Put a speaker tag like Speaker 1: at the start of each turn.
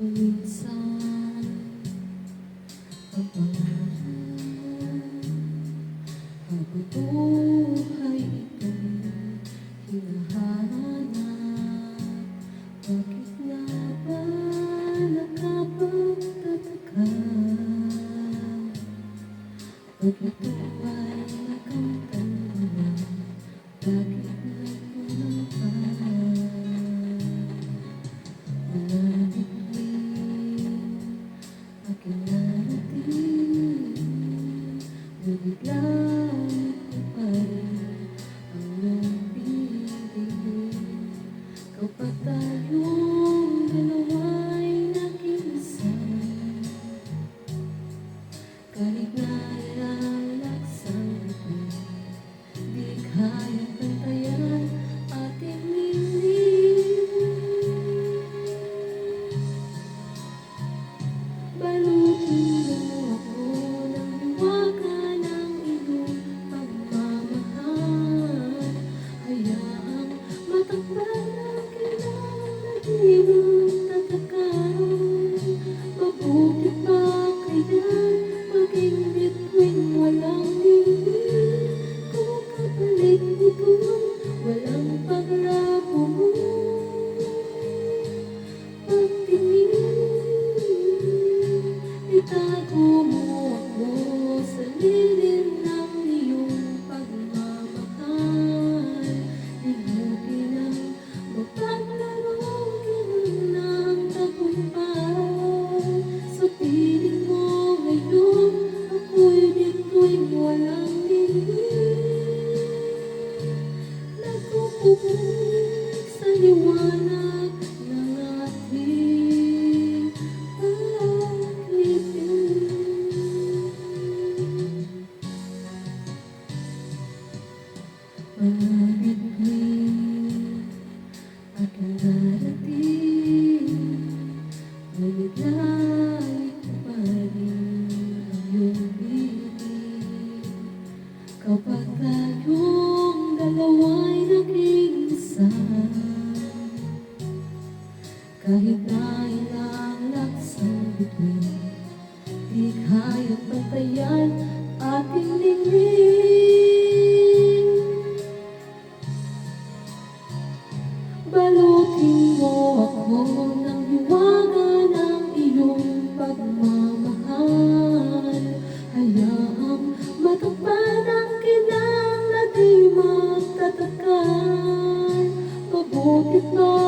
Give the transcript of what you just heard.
Speaker 1: Paminsan ang pangarap, habang buhay ito'y hinahanap. Bakit nga ba nakapagtataka? Pag ito ay nakamtan mo na, bakit nagmamahal? Aking narating, ngunit langit ko pa rin ang iyong piling. Kapag tayong dalawa'y nag-iisang, kahit na lalaksan ito'y di kayang bantayan ating balutin mo ako ng hiwaga ng iyong pagmamahal. Hayaang matakpan ang kailangan na di magtatakan. Mabuti pa kaya maging bituin walang limit. Kung kapalit nito walang paglabo mo. Itago mo ako sa lilim ng iyong pagmamahal. Limutin ang mapaglaro ng tagumpay. Sa piling mo ngayon, ako'y dito'y walang limit. Nagkukunig sa liwanag ng ating mga bituin aking darating, ngunit langit ko pa rin ang iyong piling. Kapag tayong dalawa'y nag-iisa, kahit na ilang laksang bituin, di kayang bantayan ating lingling. Balutin mo ako ng hiwaga ng iyong pagmamahal. Hayaang matakpan ang kinang na di magtatakan. Mabuti pa